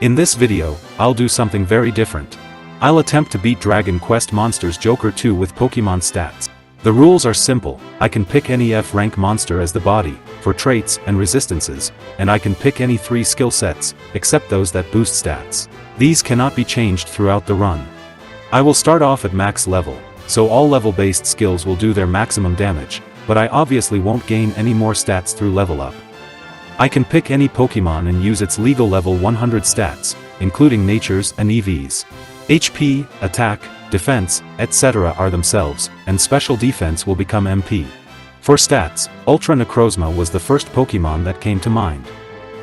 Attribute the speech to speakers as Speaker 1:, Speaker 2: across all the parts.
Speaker 1: In this video, I'll do something very different. I'll attempt to beat Dragon Quest Monsters Joker 2 with Pokémon stats. The rules are simple. I can pick any F-rank monster as the body, for traits and resistances, and I can pick any 3 skill sets, except those that boost stats. These cannot be changed throughout the run. I will start off at max level, so all level-based skills will do their maximum damage, but I obviously won't gain any more stats through level up. I can pick any Pokémon and use its legal level 100 stats, including natures and EVs. HP, attack, defense, etc. are themselves, and special defense will become MP. For stats, Ultra Necrozma was the first Pokémon that came to mind.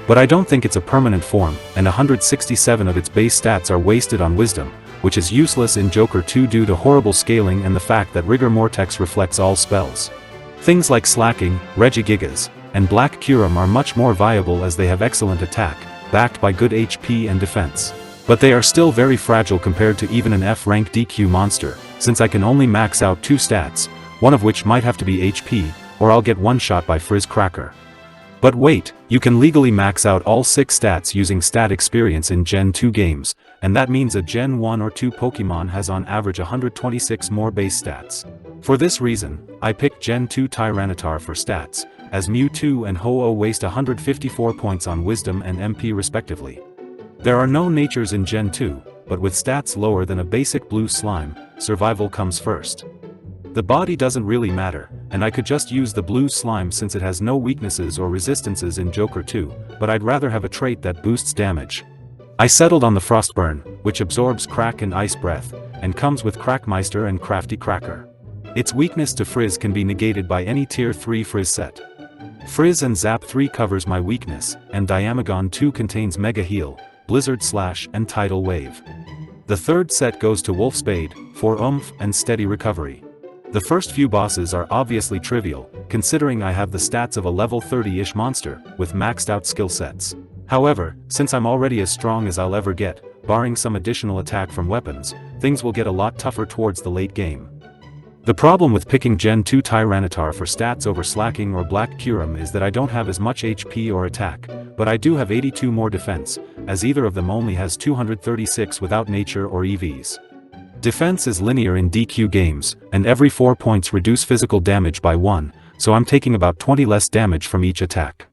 Speaker 1: But I don't think it's a permanent form, and 167 of its base stats are wasted on Wisdom, which is useless in Joker 2 due to horrible scaling and the fact that Rigor Mortex reflects all spells. Things like Slacking, Regigigas, and Black Curum are much more viable as they have excellent attack, backed by good HP and defense. But they are still very fragile compared to even an F-rank DQ monster, since I can only max out 2 stats, one of which might have to be HP, or I'll get one-shot by Frizz Cracker. But wait, you can legally max out all 6 stats using stat experience in Gen 2 games, and that means a Gen 1 or 2 Pokémon has on average 126 more base stats. For this reason, I picked Gen 2 Tyranitar for stats, as Mewtwo and Ho-Oh waste 154 points on Wisdom and MP respectively. There are no natures in Gen 2, but with stats lower than a basic blue slime, survival comes first. The body doesn't really matter, and I could just use the blue slime since it has no weaknesses or resistances in Joker 2, but I'd rather have a trait that boosts damage. I settled on the Frostburn, which absorbs Crack and Ice Breath, and comes with Crackmeister and Crafty Cracker. Its weakness to Frizz can be negated by any Tier 3 Frizz set. Frizz and Zap 3 covers my weakness, and Diamagon 2 contains Mega Heal, Blizzard Slash and Tidal Wave. The third set goes to Wolf Spade, for oomph and steady recovery. The first few bosses are obviously trivial, considering I have the stats of a level 30-ish monster, with maxed out skill sets. However, since I'm already as strong as I'll ever get, barring some additional attack from weapons, things will get a lot tougher towards the late game. The problem with picking Gen 2 Tyranitar for stats over Slacking or Black Curum is that I don't have as much HP or attack, but I do have 82 more defense, as either of them only has 236 without nature or EVs. Defense is linear in DQ games, and every 4 points reduce physical damage by 1, so I'm taking about 20 less damage from each attack.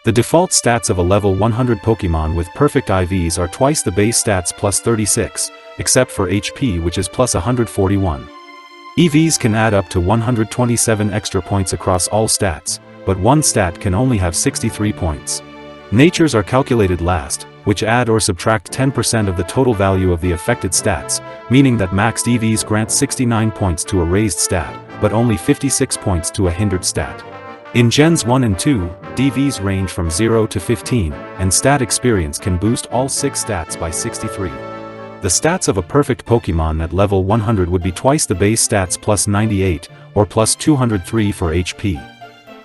Speaker 1: The default stats of a level 100 Pokémon with perfect IVs are twice the base stats plus 36, except for HP which is plus 141. EVs can add up to 127 extra points across all stats, but one stat can only have 63 points. Natures are calculated last, which add or subtract 10% of the total value of the affected stats, meaning that maxed EVs grant 69 points to a raised stat, but only 56 points to a hindered stat. In Gens 1 and 2, DVs range from 0 to 15, and stat experience can boost all 6 stats by 63. The stats of a perfect Pokémon at level 100 would be twice the base stats plus 98, or plus 203 for HP.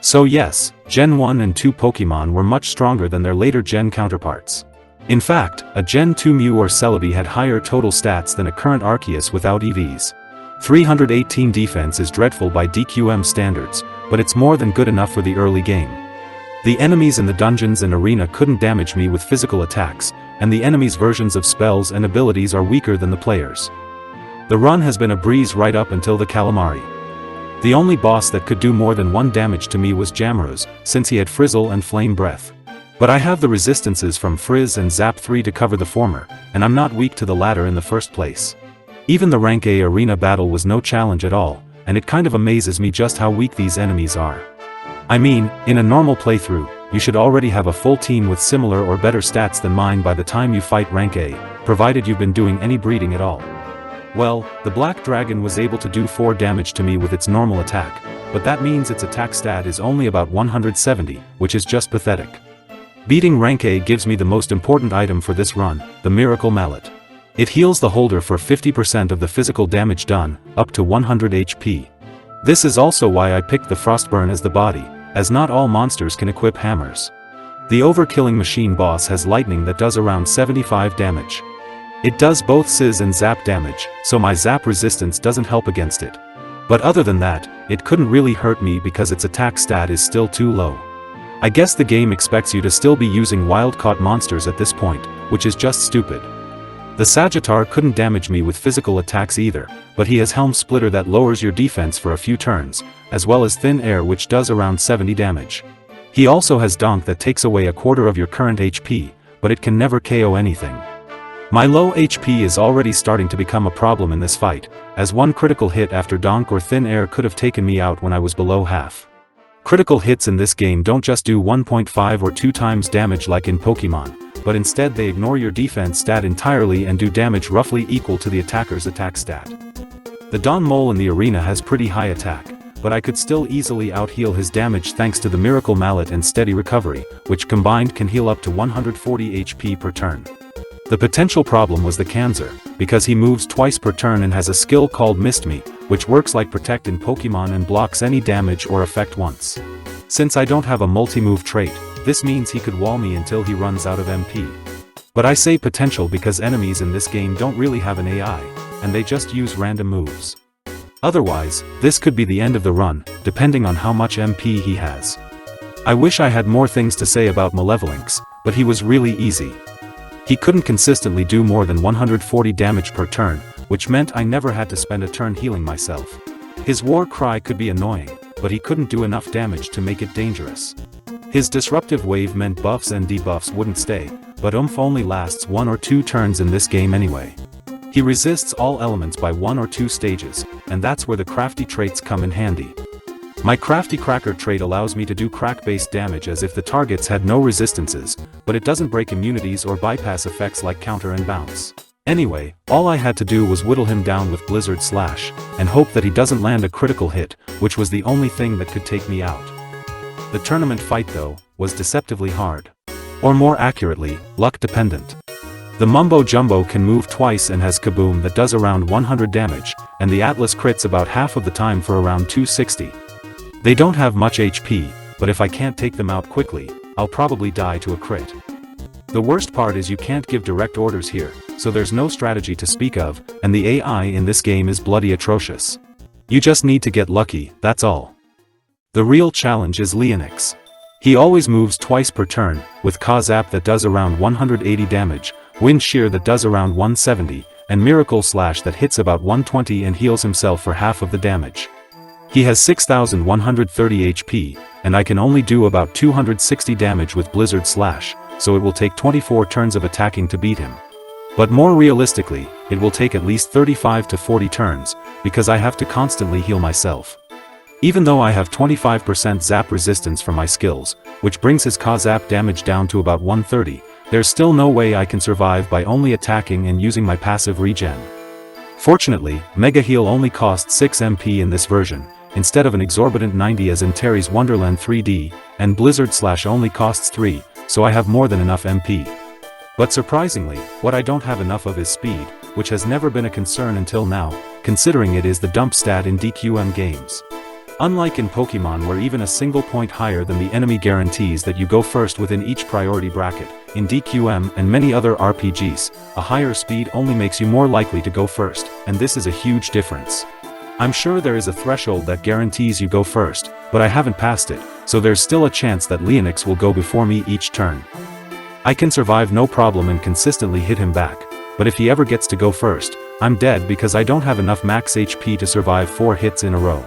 Speaker 1: So yes, Gen 1 and 2 Pokémon were much stronger than their later Gen counterparts. In fact, a Gen 2 Mew or Celebi had higher total stats than a current Arceus without EVs. 318 defense is dreadful by DQM standards, but it's more than good enough for the early game. The enemies in the dungeons and arena couldn't damage me with physical attacks, and the enemies' versions of spells and abilities are weaker than the players'. The run has been a breeze right up until the Calamari. The only boss that could do more than 1 damage to me was Jammerous, since he had Frizzle and Flame Breath. But I have the resistances from Frizz and Zap 3 to cover the former, and I'm not weak to the latter in the first place. Even the Rank A arena battle was no challenge at all, and it kind of amazes me just how weak these enemies are. I mean, in a normal playthrough, you should already have a full team with similar or better stats than mine by the time you fight Rank A, provided you've been doing any breeding at all. Well, the Black Dragon was able to do 4 damage to me with its normal attack, but that means its attack stat is only about 170, which is just pathetic. Beating Rank A gives me the most important item for this run, the Miracle Mallet. It heals the holder for 50% of the physical damage done, up to 100 HP. This is also why I picked the Frostburn as the body, as not all monsters can equip hammers. The Overkilling Machine boss has lightning that does around 75 damage. It does both Sizz and Zap damage, so my Zap resistance doesn't help against it. But other than that, it couldn't really hurt me because its attack stat is still too low. I guess the game expects you to still be using wild-caught monsters at this point, which is just stupid. The Sagittar couldn't damage me with physical attacks either, but he has Helm Splitter that lowers your defense for a few turns, as well as Thin Air which does around 70 damage. He also has Donk that takes away a quarter of your current HP, but it can never KO anything. My low HP is already starting to become a problem in this fight, as one critical hit after Donk or Thin Air could have taken me out when I was below half. Critical hits in this game don't just do 1.5 or 2 times damage like in Pokémon, but instead they ignore your defense stat entirely and do damage roughly equal to the attacker's attack stat. The Don Mole in the arena has pretty high attack, but I could still easily out-heal his damage thanks to the Miracle Mallet and Steady Recovery, which combined can heal up to 140 HP per turn. The potential problem was the Kanzer, because he moves twice per turn and has a skill called Mist Me, which works like Protect in Pokémon and blocks any damage or effect once. Since I don't have a multi-move trait, this means he could wall me until he runs out of MP. But I say potential because enemies in this game don't really have an AI, and they just use random moves. Otherwise, this could be the end of the run, depending on how much MP he has. I wish I had more things to say about Malevolinx, but he was really easy. He couldn't consistently do more than 140 damage per turn, which meant I never had to spend a turn healing myself. His War Cry could be annoying, but he couldn't do enough damage to make it dangerous. His Disruptive Wave meant buffs and debuffs wouldn't stay, but Oomph only lasts 1 or 2 turns in this game anyway. He resists all elements by 1 or 2 stages, and that's where the crafty traits come in handy. My Crafty Cracker trait allows me to do crack-based damage as if the targets had no resistances, but it doesn't break immunities or bypass effects like counter and bounce. Anyway, all I had to do was whittle him down with Blizzard Slash, and hope that he doesn't land a critical hit, which was the only thing that could take me out. The tournament fight though, was deceptively hard. Or more accurately, luck-dependent. The Mumbo Jumbo can move twice and has Kaboom that does around 100 damage, and the Atlas crits about half of the time for around 260. They don't have much HP, but if I can't take them out quickly, I'll probably die to a crit. The worst part is you can't give direct orders here, so there's no strategy to speak of, and the AI in this game is bloody atrocious. You just need to get lucky, that's all. The real challenge is Leonix. He always moves twice per turn, with Kazap that does around 180 damage, Wind Shear that does around 170, and Miracle Slash that hits about 120 and heals himself for half of the damage. He has 6130 HP, and I can only do about 260 damage with Blizzard Slash, so it will take 24 turns of attacking to beat him. But more realistically, it will take at least 35 to 40 turns, because I have to constantly heal myself. Even though I have 25% zap resistance from my skills, which brings his Kazap damage down to about 130, there's still no way I can survive by only attacking and using my passive regen. Fortunately, Mega Heal only costs 6 MP in this version, instead of an exorbitant 90 as in Terry's Wonderland 3D, and Blizzard Slash only costs 3, so I have more than enough MP. But surprisingly, what I don't have enough of is speed, which has never been a concern until now, considering it is the dump stat in DQM games. Unlike in Pokémon where even a single point higher than the enemy guarantees that you go first within each priority bracket, in DQM and many other RPGs, a higher speed only makes you more likely to go first, and this is a huge difference. I'm sure there is a threshold that guarantees you go first, but I haven't passed it, so there's still a chance that Leonix will go before me each turn. I can survive no problem and consistently hit him back, but if he ever gets to go first, I'm dead because I don't have enough max HP to survive 4 hits in a row.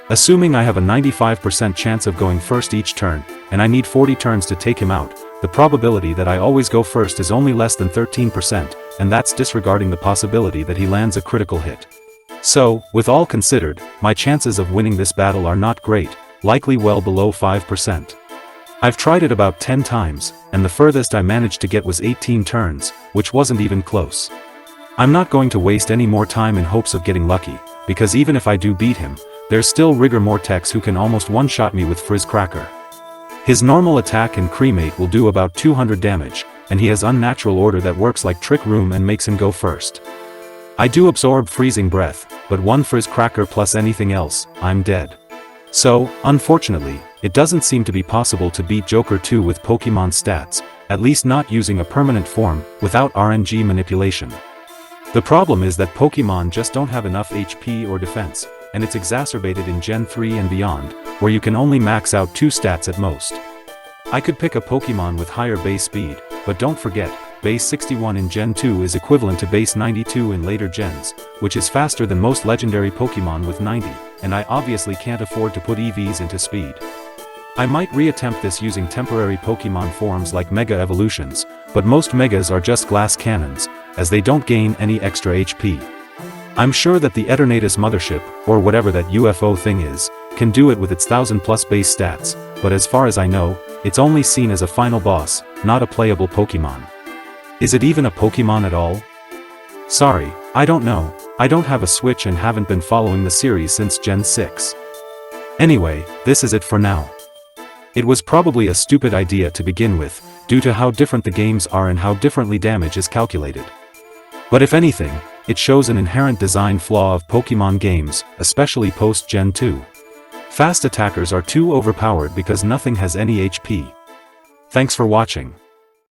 Speaker 1: Assuming I have a 95% chance of going first each turn, and I need 40 turns to take him out, the probability that I always go first is only less than 13%, and that's disregarding the possibility that he lands a critical hit. So, with all considered, my chances of winning this battle are not great, likely well below 5%. I've tried it about 10 times, and the furthest I managed to get was 18 turns, which wasn't even close. I'm not going to waste any more time in hopes of getting lucky, because even if I do beat him, there's still Rigor Mortex who can almost one-shot me with Frizz Cracker. His normal attack and Cremate will do about 200 damage, and he has Unnatural Order that works like Trick Room and makes him go first. I do absorb Freezing Breath, but one Frizz Cracker plus anything else, I'm dead. So, unfortunately, it doesn't seem to be possible to beat Joker 2 with Pokémon stats, at least not using a permanent form, without RNG manipulation. The problem is that Pokémon just don't have enough HP or defense, and it's exacerbated in Gen 3 and beyond, where you can only max out 2 stats at most. I could pick a Pokémon with higher base speed, but don't forget, base 61 in Gen 2 is equivalent to base 92 in later gens, which is faster than most legendary Pokémon with 90, and I obviously can't afford to put EVs into speed. I might reattempt this using temporary Pokémon forms like Mega Evolutions, but most Megas are just glass cannons, as they don't gain any extra HP. I'm sure that the Eternatus Mothership, or whatever that UFO thing is, can do it with its 1000+ base stats, but as far as I know, it's only seen as a final boss, not a playable Pokémon. Is it even a Pokémon at all? Sorry, I don't know, I don't have a Switch and haven't been following the series since Gen 6. Anyway, this is it for now. It was probably a stupid idea to begin with, due to how different the games are and how differently damage is calculated. But if anything, it shows an inherent design flaw of Pokémon games, especially post-Gen 2. Fast attackers are too overpowered because nothing has any HP. Thanks for watching.